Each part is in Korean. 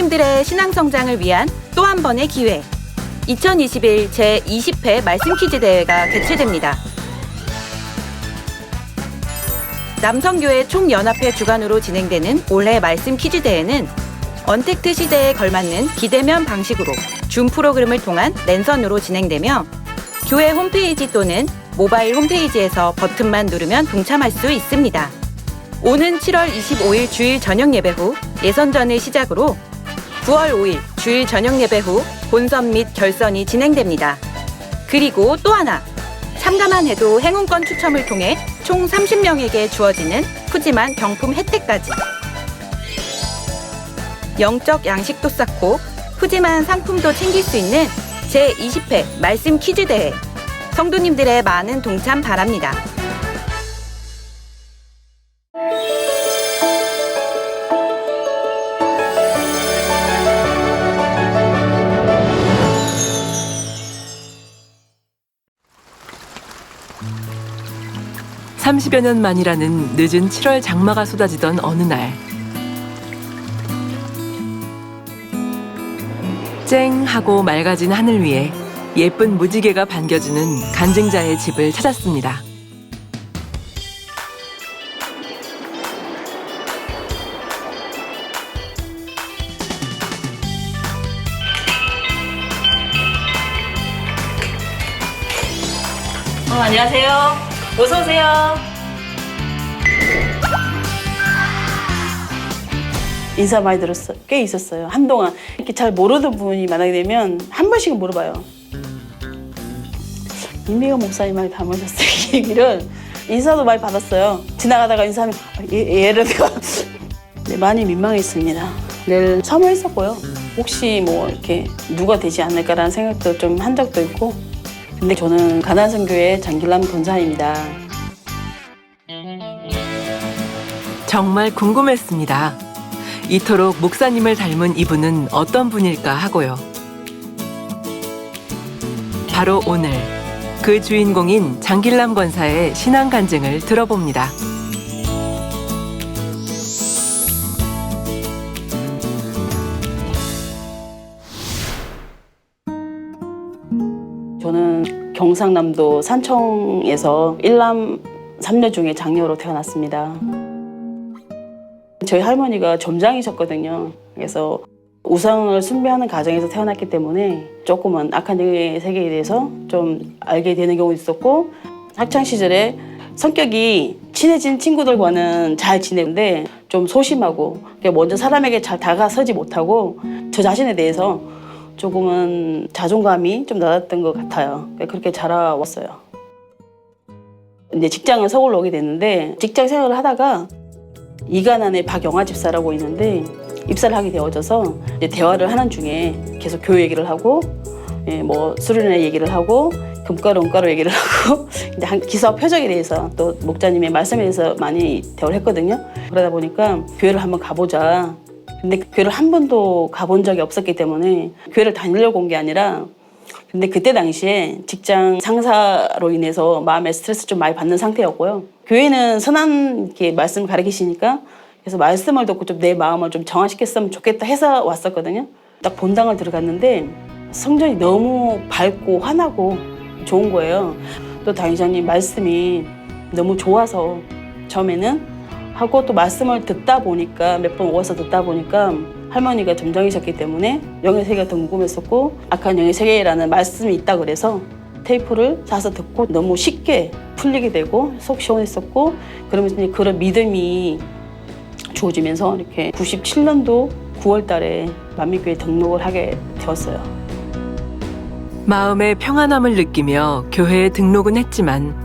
성도님들의 신앙성장을 위한 또 한 번의 기회. 2021 제20회 말씀 퀴즈 대회가 개최됩니다. 남성교회 총연합회 주관으로 진행되는 올해 말씀 퀴즈 대회는 언택트 시대에 걸맞는 비대면 방식으로 줌 프로그램을 통한 랜선으로 진행되며 교회 홈페이지 또는 모바일 홈페이지에서 버튼만 누르면 동참할 수 있습니다. 오는 7월 25일 주일 저녁 예배 후 예선전을 시작으로 9월 5일 주일 저녁 예배 후 본선 및 결선이 진행됩니다. 그리고 또 하나, 참가만 해도 행운권 추첨을 통해 총 30명에게 주어지는 푸짐한 경품 혜택까지. 영적 양식도 쌓고 푸짐한 상품도 챙길 수 있는 제20회 말씀 퀴즈 대회. 성도님들의 많은 동참 바랍니다. (30여 년) 만이라는 늦은 7월 장마가 쏟아지던 어느 날, 쨍 하고 맑아진 하늘 위에 예쁜 무지개가 반겨주는 간증자의 집을 찾았습니다. 안녕하세요. 어서 오세요. 인사 많이 들었어요. 꽤 있었어요. 한동안 이렇게 잘 모르던 분이 만나게 되면 한 번씩은 물어봐요. 임미경 목사님 많이 닮으셨어요. 이 얘기를 인사도 많이 받았어요. 지나가다가 인사하면 얘를 내가 네, 많이 민망했습니다. 늘 사모했었고요. 혹시 뭐 이렇게 누가 되지 않을까라는 생각도 좀 한 적도 있고. 근데 저는 가난선교회 장길남 권사입니다. 정말 궁금했습니다. 이토록 목사님을 닮은 이분은 어떤 분일까 하고요. 바로 오늘 그 주인공인 장길남 권사의 신앙 간증을 들어봅니다. 저는 경상남도 산청에서 일남 3녀 중에 장녀로 태어났습니다. 저희 할머니가 점장이셨거든요. 그래서 우상을 숭배하는 가정에서 태어났기 때문에 조금은 악한 영의 세계에 대해서 좀 알게 되는 경우도 있었고, 학창시절에 성격이 친해진 친구들과는 잘 지내는데 좀 소심하고 먼저 사람에게 잘 다가서지 못하고 저 자신에 대해서 조금은 자존감이 좀 낮았던 것 같아요. 그렇게 자라왔어요. 이제 직장을 서울로 오게 됐는데 직장 생활을 하다가 이간환의 박영아 집사라고 있는데 입사를 하게 되어져서 이제 대화를 하는 중에 계속 교회 얘기를 하고 뭐 수련회 얘기를 하고 금가루 은가루 얘기를 하고 이제 기사와 표적에 대해서 또 목자님의 말씀에 대해서 많이 대화를 했거든요. 그러다 보니까 교회를 한번 가보자. 근데 교회를 한 번도 가본 적이 없었기 때문에 교회를 다니려고 온 게 아니라, 근데 그때 당시에 직장 상사로 인해서 마음에 스트레스 좀 많이 받는 상태였고요. 교회는 선한 이렇게 말씀을 가르치시니까 그래서 말씀을 듣고 좀 내 마음을 좀 정화시켰으면 좋겠다 해서 왔었거든요. 딱 본당을 들어갔는데 성전이 너무 밝고 환하고 좋은 거예요. 또 당회장님 말씀이 너무 좋아서 처음에는 하고 또 말씀을 듣다 보니까 몇 번 오셔서 듣다 보니까 할머니가 점장이셨기 때문에 영의 세계가 더 궁금했었고, 악한 영의 세계라는 말씀이 있다 그래서 테이프를 사서 듣고 너무 쉽게 풀리게 되고 속 시원했었고, 그러면서 이제 그런 믿음이 주어지면서 이렇게 97년도 9월 달에 만민교회 등록을 하게 되었어요. 마음의 평안함을 느끼며 교회에 등록은 했지만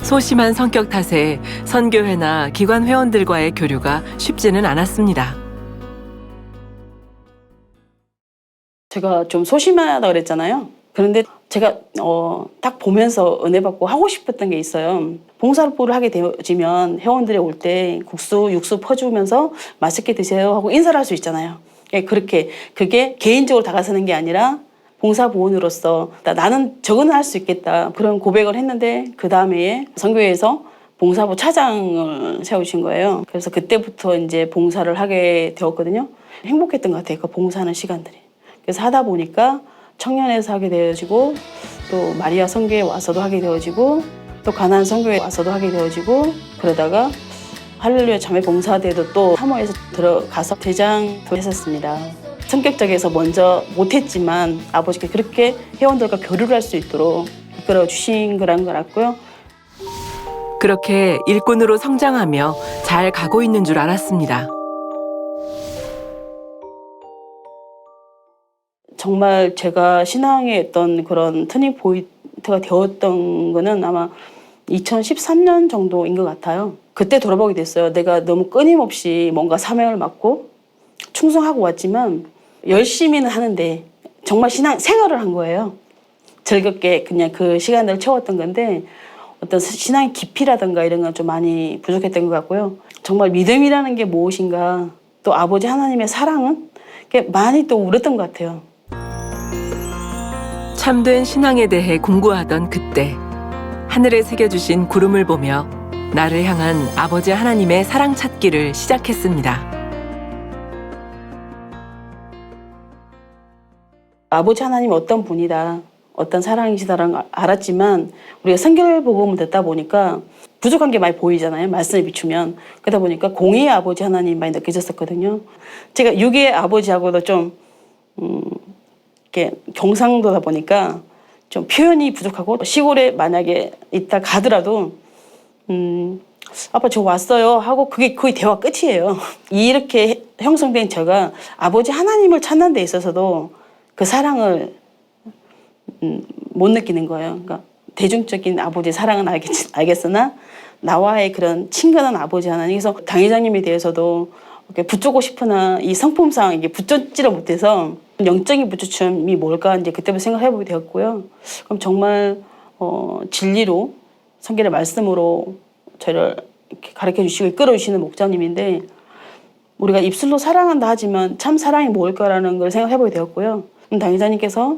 소심한 성격 탓에 선교회나 기관 회원들과의 교류가 쉽지는 않았습니다. 제가 좀 소심하다 그랬잖아요. 그런데 제가 딱 보면서 은혜 받고 하고 싶었던 게 있어요. 봉사활동을 하게 되어지면 회원들이 올 때 국수, 육수 퍼주면서 맛있게 드세요 하고 인사를 할 수 있잖아요. 그게 개인적으로 다가서는 게 아니라 봉사보원으로서 나는 저거는 할 수 있겠다, 그런 고백을 했는데 그 다음에 선교회에서 봉사부 차장을 세우신 거예요. 그래서 그때부터 이제 봉사를 하게 되었거든요. 행복했던 것 같아요. 그 봉사하는 시간들이. 그래서 하다 보니까 청년에서 하게 되어지고 또 마리아 선교에 와서도 하게 되어지고 또 가나안 선교에 와서도 하게 되어지고 그러다가 할렐루야 자매 봉사대도 또 사모에서 들어가서 대장도 했었습니다. 성격적에서 먼저 못했지만 아버지께 그렇게 회원들과 교류를 할 수 있도록 이끌어 주신 거란 걸 알았고요. 그렇게 일꾼으로 성장하며 잘 가고 있는 줄 알았습니다. 정말 제가 신앙의 어떤 그런 터닝 포인트가 되었던 거는 아마 2013년 정도인 것 같아요. 그때 돌아보게 됐어요. 내가 너무 끊임없이 뭔가 사명을 맡고 충성하고 왔지만 열심히는 하는데 정말 신앙 생활을 한 거예요. 즐겁게 그냥 그 시간을 채웠던 건데 어떤 신앙의 깊이라든가 이런 건 좀 많이 부족했던 것 같고요. 정말 믿음이라는 게 무엇인가 또 아버지 하나님의 사랑은 많이 또 울었던 것 같아요. 참된 신앙에 대해 공부하던 그때 하늘에 새겨주신 구름을 보며 나를 향한 아버지 하나님의 사랑 찾기를 시작했습니다. 아버지 하나님이 어떤 분이다, 어떤 사랑이시다라는 걸 알았지만 우리가 성경 복음을 듣다 보니까 부족한 게 많이 보이잖아요. 말씀에 비추면. 그러다 보니까 공의의 아버지 하나님 많이 느껴졌었거든요. 제가 육의 아버지하고도 좀 이렇게 경상도다 보니까 좀 표현이 부족하고 시골에 만약에 있다 가더라도 아빠 저 왔어요 하고 그게 거의 대화 끝이에요. 이렇게 형성된 제가 아버지 하나님을 찾는 데 있어서도 그 사랑을 못 느끼는 거예요. 그러니까 대중적인 아버지 사랑은 알겠으나 나와의 그런 친근한 아버지 하나님. 그래서 당회장님에 대해서도 이렇게 붙잡고 싶으나 이 성품상 이게 붙잡지를 못해서 영적인 부추침이 뭘까 이제 그때부터 생각해보게 되었고요. 그럼 정말 진리로 성경의 말씀으로 저를 이렇게 가르쳐 주시고 이끌어 주시는 목자님인데 우리가 입술로 사랑한다 하지만 참 사랑이 뭘까라는 걸 생각해보게 되었고요. 당회장님께서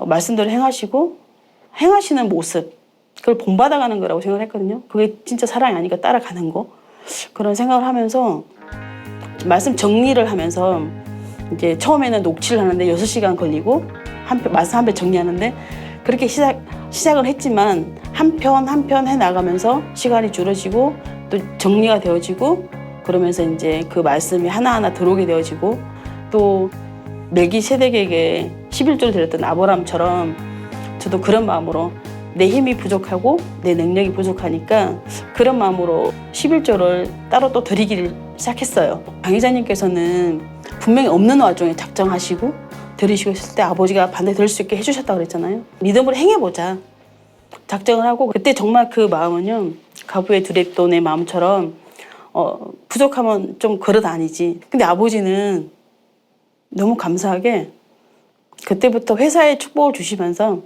말씀대로 행하시고 행하시는 모습 그걸 본받아가는 거라고 생각을 했거든요. 그게 진짜 사랑이 아니까 따라가는 거 그런 생각을 하면서 말씀 정리를 하면서 이제 처음에는 녹취를 하는데 6시간 걸리고 말씀 한 편 정리하는데 그렇게 시작을 했지만 한 편 한 편 해나가면서 시간이 줄어지고 또 정리가 되어지고 그러면서 이제 그 말씀이 하나하나 들어오게 되어지고 또 멜기세덱에게 11조를 드렸던 아브라함처럼 저도 그런 마음으로 내 힘이 부족하고 내 능력이 부족하니까 그런 마음으로 11조를 따로 또 드리기를 시작했어요. 강의자님께서는 분명히 없는 와중에 작정하시고 드리시고 있을 때 아버지가 반드시 드릴 수 있게 해주셨다고 그랬잖아요. 믿음으로 행해보자. 작정을 하고 그때 정말 그 마음은요. 가부의 두렙돈의 마음처럼 부족하면 좀 그릇 아니지. 근데 아버지는 너무 감사하게 그때부터 회사에 축복을 주시면서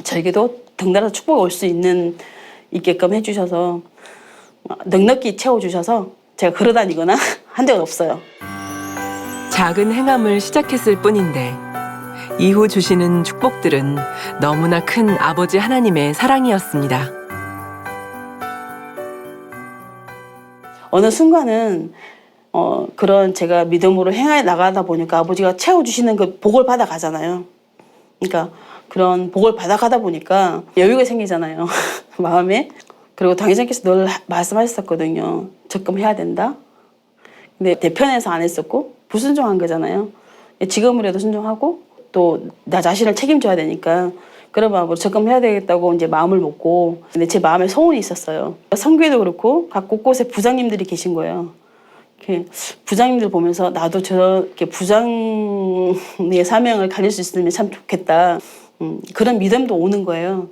저에게도 덩달아 축복이 올 수 있게끔 해주셔서 넉넉히 채워주셔서 제가 걸어다니거나 한 적은 없어요. 작은 행함을 시작했을 뿐인데 이후 주시는 축복들은 너무나 큰 아버지 하나님의 사랑이었습니다. 어느 순간은 그런 제가 믿음으로 행해 나가다 보니까 아버지가 채워주시는 그 복을 받아가잖아요. 그러니까 그런 복을 받아가다 보니까 여유가 생기잖아요. 마음에. 그리고 당회장께서 늘 말씀하셨었거든요. 적금해야 된다. 근데 내 편에서 안 했었고 불순종한 거잖아요. 지금이라도 순종하고 또 나 자신을 책임져야 되니까 그런 마음으로 적금해야 되겠다고 이제 마음을 먹고 근데 제 마음에 소원이 있었어요. 선교회도 그렇고 각 곳곳에 부장님들이 계신 거예요. 이렇게 부장님들 보면서 나도 저렇게 부장의 사명을 가질 수 있으면 참 좋겠다. 그런 믿음도 오는 거예요.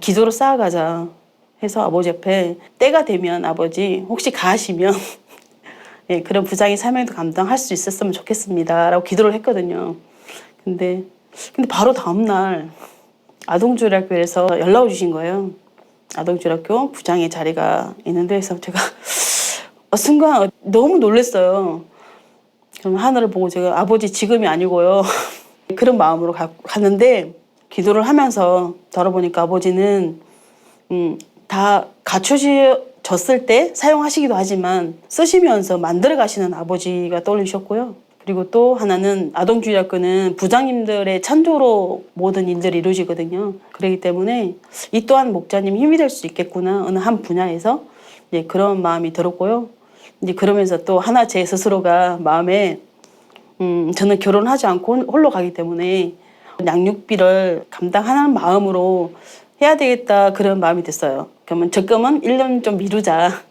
기도로 쌓아가자 해서 아버지 옆에 때가 되면 아버지 혹시 가시면 예, 그런 부장의 사명도 감당할 수 있었으면 좋겠습니다 라고 기도를 했거든요. 근데 바로 다음날 아동주일학교에서 연락을 주신 거예요. 아동주일학교 부장의 자리가 있는데 해서 제가 순간 너무 놀랐어요. 그럼 하늘을 보고 제가 아버지 지금이 아니고요. 그런 마음으로 갔는데 기도를 하면서 돌아보니까 아버지는 다 갖춰졌을 때 사용하시기도 하지만 쓰시면서 만들어 가시는 아버지가 떠올리셨고요. 그리고 또 하나는 아동주일학교는 부장님들의 찬조로 모든 일들이 이루어지거든요. 그렇기 때문에 이 또한 목자님 힘이 될 수 있겠구나 어느 한 분야에서 이제 그런 마음이 들었고요. 이제 그러면서 또 하나 제 스스로가 마음에 저는 결혼하지 않고 홀로 가기 때문에 양육비를 감당하는 마음으로 해야 되겠다 그런 마음이 됐어요. 그러면 적금은 1년 좀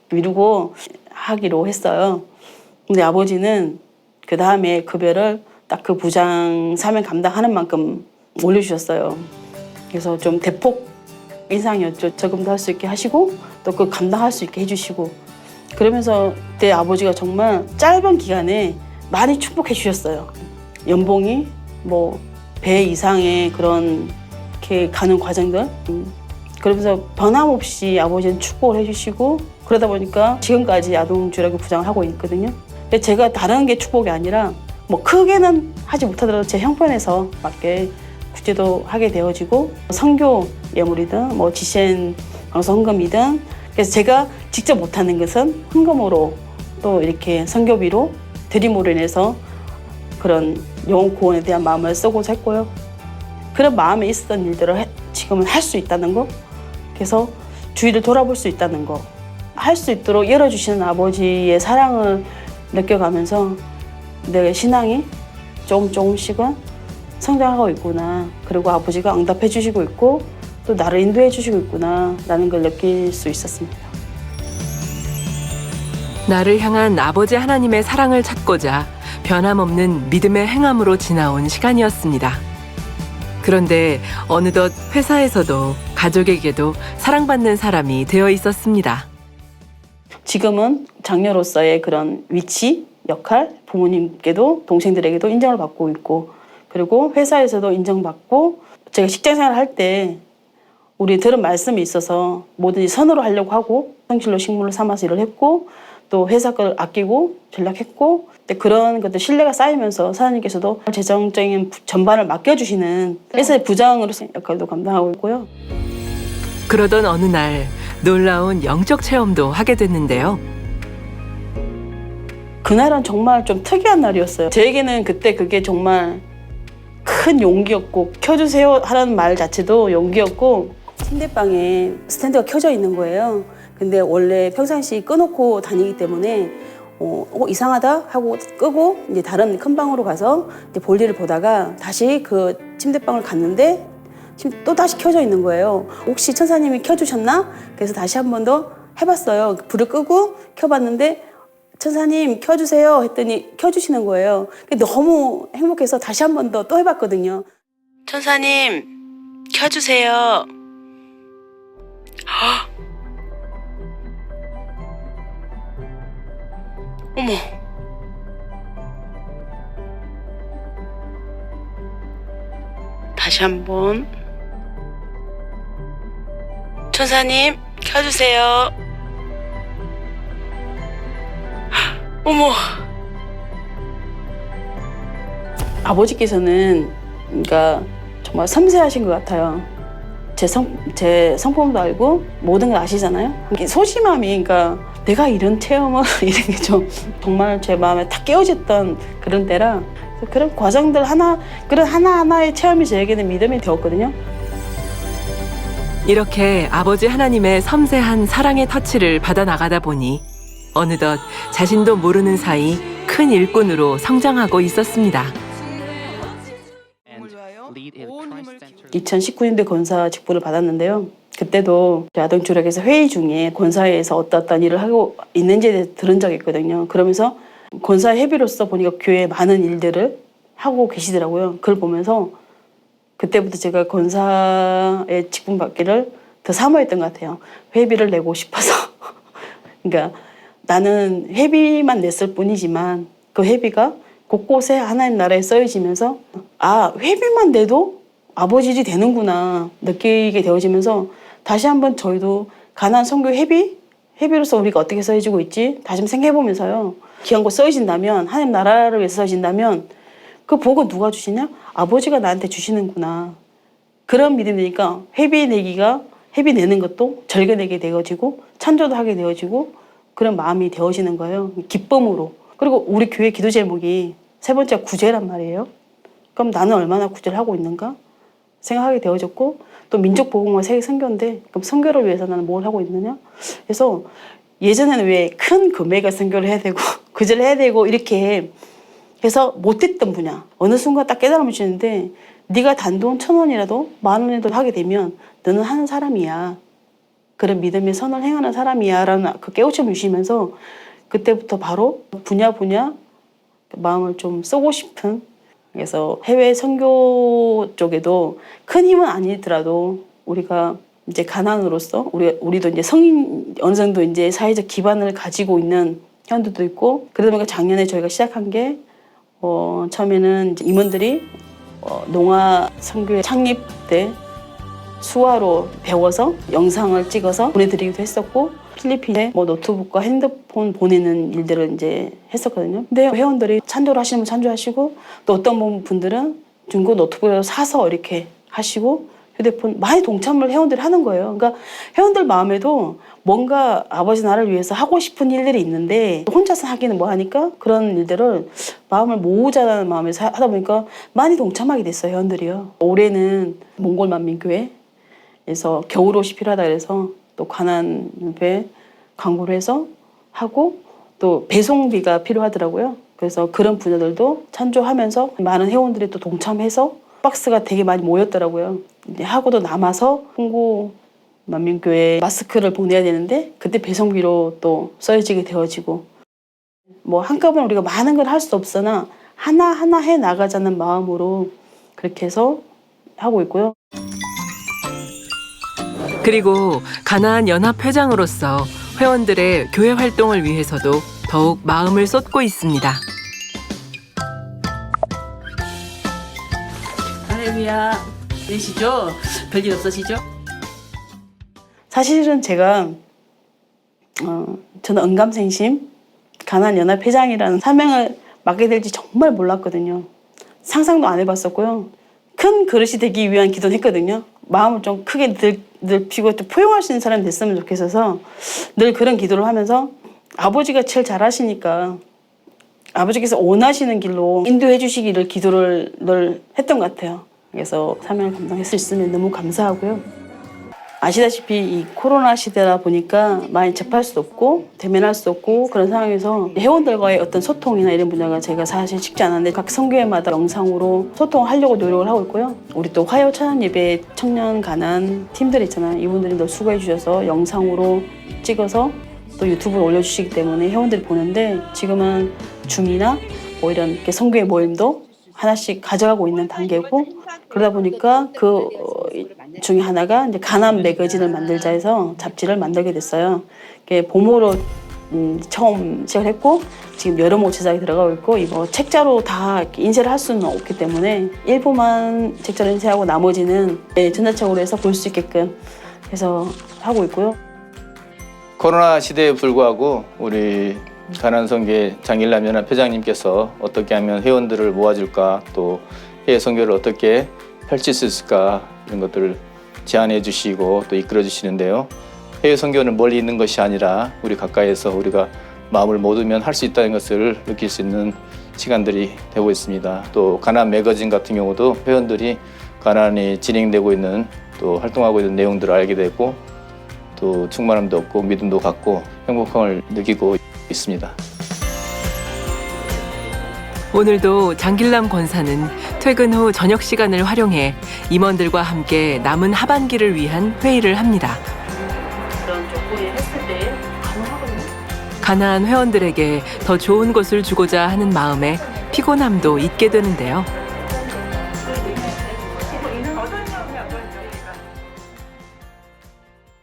미루고 하기로 했어요. 근데 아버지는 그 다음에 급여를 딱 그 부장 사명 감당하는 만큼 올려주셨어요. 그래서 좀 대폭 인상이었죠. 적금도 할 수 있게 하시고 또 그 감당할 수 있게 해주시고 그러면서 그때 아버지가 정말 짧은 기간에 많이 축복해 주셨어요. 연봉이 뭐 배 이상의 그런 이렇게 가는 과정들 그러면서 변함없이 아버지는 축복을 해주시고 그러다 보니까 지금까지 아동주일학교 부장을 하고 있거든요. 근데 제가 다른 게 축복이 아니라 뭐 크게는 하지 못하더라도 제 형편에서 맞게 국제도 하게 되어지고 선교 예물이든 뭐 GCN 방송 헌금이든 그래서 제가 직접 못하는 것은 헌금으로 또 이렇게 선교비로 드림으로 인해서 그런 영혼 구원에 대한 마음을 쓰고자 했고요. 그런 마음에 있었던 일들을 지금은 할 수 있다는 거 그래서 주위를 돌아볼 수 있다는 거 할 수 있도록 열어주시는 아버지의 사랑을 느껴가면서 내 신앙이 조금씩은 성장하고 있구나. 그리고 아버지가 응답해 주시고 있고 또 나를 인도해 주시고 있구나 라는 걸 느낄 수 있었습니다. 나를 향한 아버지 하나님의 사랑을 찾고자 변함없는 믿음의 행함으로 지나온 시간이었습니다. 그런데 어느덧 회사에서도 가족에게도 사랑받는 사람이 되어 있었습니다. 지금은 장녀로서의 그런 위치, 역할, 부모님께도 동생들에게도 인정을 받고 있고 그리고 회사에서도 인정받고 제가 직장생활을 할 때 우리 들은 말씀이 있어서 뭐든지 선으로 하려고 하고 성실로 식물을 삼아서 일을 했고 또 회사 걸 아끼고 전략했고 그런 것들 신뢰가 쌓이면서 사장님께서도 재정적인 전반을 맡겨주시는 회사의 부장으로서 역할도 감당하고 있고요. 그러던 어느 날 놀라운 영적 체험도 하게 됐는데요. 그날은 정말 좀 특이한 날이었어요. 저에게는 그때 그게 정말 큰 용기였고 켜주세요 하라는 말 자체도 용기였고 침대방에 스탠드가 켜져 있는 거예요. 근데 원래 평상시 꺼놓고 다니기 때문에 이상하다 하고 끄고 이제 다른 큰 방으로 가서 이제 볼일을 보다가 다시 그 침대방을 갔는데 또 다시 켜져 있는 거예요. 혹시 천사님이 켜주셨나? 그래서 다시 한 번 더 해봤어요. 불을 끄고 켜봤는데 천사님 켜주세요 했더니 켜주시는 거예요. 너무 행복해서 다시 한 번 더 또 해봤거든요. 천사님 켜주세요. 어머. 다시 한 번. 천사님 켜주세요. 어머. 아버지께서는 그러니까 정말 섬세하신 것 같아요. 제 성품도 알고 모든 걸 아시잖아요. 소심함이 그러니까 내가 이런 체험을 이런 게 좀 정말 제 마음에 탁 깨어졌던 그런 때라 그런 과정들 그런 하나하나의 체험이 저에게는 믿음이 되었거든요. 이렇게 아버지 하나님의 섬세한 사랑의 터치를 받아 나가다 보니 어느덧 자신도 모르는 사이 큰 일꾼으로 성장하고 있었습니다. 2019년도에 권사 직분을 받았는데요. 그때도 아동주일학교에서 회의 중에 권사회에서 어떤 일을 하고 있는지에 대해서 들은 적이 있거든요. 그러면서 권사 회비로서 보니까 교회에 많은 일들을 하고 계시더라고요. 그걸 보면서 그때부터 제가 권사의 직분 받기를 더 사모했던 것 같아요. 회비를 내고 싶어서. 그러니까 나는 회비만 냈을 뿐이지만 그 회비가 곳곳에 하나님 나라에 쓰여지면서 회비만 내도 아버지 일이 되는구나 느끼게 되어지면서 다시 한번 저희도 가난 선교 회비로서 우리가 어떻게 쓰여지고 있지 다시 한번 생각해보면서요. 귀한 곳 쓰여진다면 하나님 나라를 위해서 쓰여진다면 그 복은 누가 주시냐? 아버지가 나한테 주시는구나. 그런 믿음이니까 회비 내는 것도 절개 내게 되어지고 찬조도 하게 되어지고 그런 마음이 되어지는 거예요. 기쁨으로. 그리고 우리 교회 기도 제목이 세 번째가 구제란 말이에요. 그럼 나는 얼마나 구제를 하고 있는가 생각하게 되어졌고, 또 민족보호가 세계 선교인데 그럼 선교를 위해서 나는 뭘 하고 있느냐. 그래서 예전에는 왜 큰 금액을 선교를 해야 되고 구제를 해야 되고 이렇게 해서 못했던 분야 어느 순간 딱 깨달음을 주는데, 네가 단돈 1,000원이라도 10,000원이라도 하게 되면 너는 하는 사람이야. 그런 믿음의 선을 행하는 사람이야 라는 그 깨우침을 주시면서 그때부터 바로 분야 마음을 좀 쓰고 싶은, 그래서 해외 선교 쪽에도 큰 힘은 아니더라도 우리가 이제 가난으로서 우리도 이제 성인 어느 정도 이제 사회적 기반을 가지고 있는 회원들도 있고, 그러다 보니까 작년에 저희가 시작한 게 처음에는 이제 임원들이 농아 선교회 창립 때 수화로 배워서 영상을 찍어서 보내드리기도 했었고, 필리핀에 뭐 노트북과 핸드폰 보내는 일들을 이제 했었거든요. 근데 회원들이 찬조를 하시는 분 찬조하시고, 또 어떤 분들은 중고 노트북을 사서 이렇게 하시고, 휴대폰 많이 동참을 회원들이 하는 거예요. 그러니까 회원들 마음에도 뭔가 아버지 나를 위해서 하고 싶은 일들이 있는데 혼자서 하기는 뭐 하니까 그런 일들을 마음을 모으자는 마음에서 하다 보니까 많이 동참하게 됐어요, 회원들이요. 올해는 몽골 만민교회에서 겨울옷이 필요하다 그래서 또 가난배 광고를 해서 하고, 또 배송비가 필요하더라고요. 그래서 그런 분야들도 찬조하면서 많은 회원들이 또 동참해서 박스가 되게 많이 모였더라고요. 이제 하고도 남아서 홍고 만민교회 마스크를 보내야 되는데 그때 배송비로 또 써지게 되어지고, 뭐 한꺼번에 우리가 많은 걸 할 수 없으나 하나하나 해 나가자는 마음으로 그렇게 해서 하고 있고요. 그리고 가나안 연합 회장으로서 회원들의 교회 활동을 위해서도 더욱 마음을 쏟고 있습니다. 할렐루야. 되시죠? 별일 없으시죠? 사실은 제가 저는 언감생심 가나안 연합 회장이라는 사명을 맡게 될지 정말 몰랐거든요. 상상도 안 해봤었고요. 큰 그릇이 되기 위한 기도는 했거든요. 마음을 좀 크게 넓히고 또 포용할 수 있는 사람이 됐으면 좋겠어서 늘 그런 기도를 하면서, 아버지가 제일 잘하시니까 아버지께서 원하시는 길로 인도해 주시기를 기도를 늘 했던 것 같아요. 그래서 사명을 감당할 수 있으면 너무 감사하고요. 아시다시피 이 코로나 시대다 보니까 많이 접할 수 없고 대면할 수 없고 그런 상황에서 회원들과의 어떤 소통이나 이런 분야가 제가 사실 쉽지 않았는데 각 선교회마다 영상으로 소통을 하려고 노력을 하고 있고요. 우리 또 화요 찬양 예배 청년 가난 팀들 있잖아요. 이분들이 늘 수고해 주셔서 영상으로 찍어서 또 유튜브에 올려주시기 때문에 회원들이 보는데, 지금은 줌이나 뭐 이런 선교회 모임도 하나씩 가져가고 있는 단계고, 그러다 보니까 그 중에 하나가 이제 가난 매거진을 만들자 해서 잡지를 만들게 됐어요. 봄으로 처음 시작했고 지금 여름호 제작이 들어가고 있고, 이거 책자로 다 인쇄를 할 수는 없기 때문에 일부만 책자로 인쇄하고 나머지는 전자책으로 해서 볼 수 있게끔 해서 하고 있고요. 코로나 시대에 불구하고 우리 가난선교회 장일남 연합 회장님께서 어떻게 하면 회원들을 모아줄까, 또 해외 선교를 어떻게 펼칠 수 있을까, 이런 것들을 제안해 주시고 또 이끌어 주시는데요. 해외 선교는 멀리 있는 것이 아니라 우리 가까이에서 우리가 마음을 모으면 할 수 있다는 것을 느낄 수 있는 시간들이 되고 있습니다. 또 가난 매거진 같은 경우도 회원들이 가난이 진행되고 있는 또 활동하고 있는 내용들을 알게 되고 또 충만함도 얻고 믿음도 갖고 행복함을 느끼고 있습니다. 오늘도 장길남 권사는 퇴근 후 저녁 시간을 활용해 임원들과 함께 남은 하반기를 위한 회의를 합니다. 그런 조건이 했을 때 가능하거든요. 가나안 회원들에게 더 좋은 것을 주고자 하는 마음에 피곤함도 잊게 되는데요.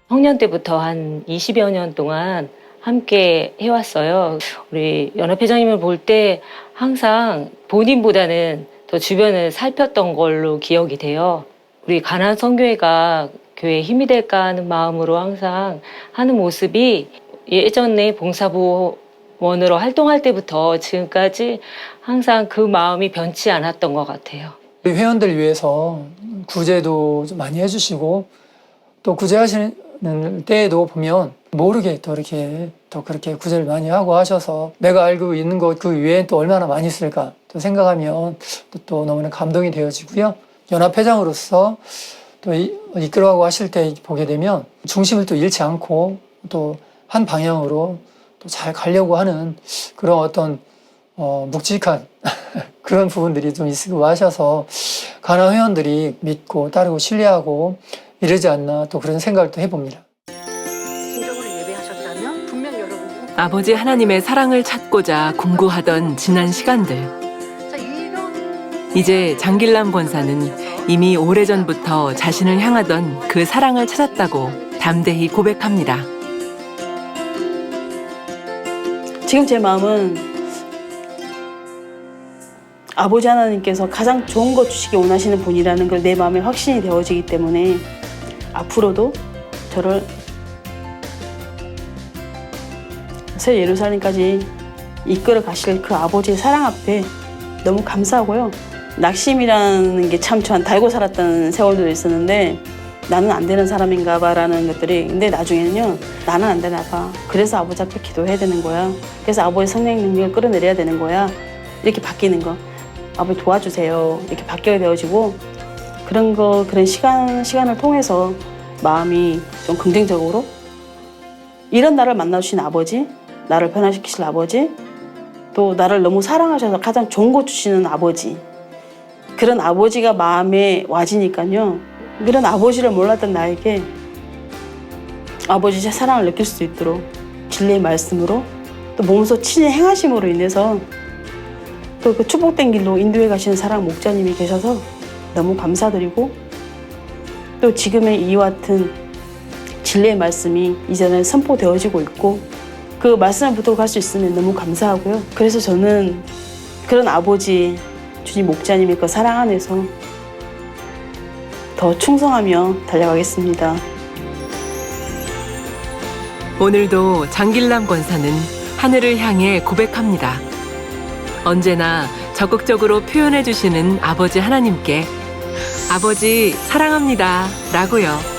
청년 때부터 한 20여 년 동안 함께 해왔어요. 우리 연합회장님을 볼 때 항상 본인보다는 더 주변을 살폈던 걸로 기억이 돼요. 우리 가나안 선교회가 교회에 힘이 될까 하는 마음으로 항상 하는 모습이 예전에 봉사부원으로 활동할 때부터 지금까지 항상 그 마음이 변치 않았던 것 같아요. 우리 회원들 위해서 구제도 좀 많이 해주시고, 또 구제하시는 기도하는 때에도 보면 모르게 또 이렇게 또 그렇게 구제를 많이 하고 하셔서 내가 알고 있는 것 그 위에 또 얼마나 많이 있을까 또 생각하면 또 너무나 감동이 되어지고요. 연합회장으로서 또 이끌어가고 하실 때 보게 되면 중심을 또 잃지 않고 또 한 방향으로 또 잘 가려고 하는 그런 어떤 묵직한 그런 부분들이 좀 있으고 하셔서 가나 회원들이 믿고 따르고 신뢰하고 이러지 않나 또 그런 생각을 또 해봅니다. 아버지 하나님의 사랑을 찾고자 공고하던 지난 시간들. 이제 장길남 권사는 이미 오래전부터 자신을 향하던 그 사랑을 찾았다고 담대히 고백합니다. 지금 제 마음은 아버지 하나님께서 가장 좋은 것 주시기 원하시는 분이라는 걸 내 마음에 확신이 되어지기 때문에 앞으로도 저를 새 예루살렘까지 이끌어 가실 그 아버지의 사랑 앞에 너무 감사하고요. 낙심이라는 게 참 저한 달고 살았던 세월도 있었는데 나는 안 되는 사람인가 봐라는 것들이 근데 나중에는요 나는 안 되나 봐. 그래서 아버지 앞에 기도해야 되는 거야. 그래서 아버지 성령 능력을 끌어내려야 되는 거야. 이렇게 바뀌는 거. 아버지 도와주세요. 이렇게 바뀌게 되어지고 그런 시간을 통해서 마음이 좀 긍정적으로 이런 나를 만나주신 아버지, 나를 변화시키실 아버지, 또 나를 너무 사랑하셔서 가장 좋은 것 주시는 아버지 그런 아버지가 마음에 와지니까요. 그런 아버지를 몰랐던 나에게 아버지의 사랑을 느낄 수 있도록 진리의 말씀으로 또 몸소 친히 행하심으로 인해서 또 그 축복된 길로 인도해 가시는 사랑 목자님이 계셔서 너무 감사드리고 또 지금의 이와 같은 진리의 말씀이 이제는 선포되어지고 있고 그 말씀을 붙들고 갈 수 있으면 너무 감사하고요. 그래서 저는 그런 아버지 주님 목자님의 그 사랑 안에서 더 충성하며 달려가겠습니다. 오늘도 장길남 권사는 하늘을 향해 고백합니다. 언제나 적극적으로 표현해 주시는 아버지 하나님께 아버지 사랑합니다 라고요.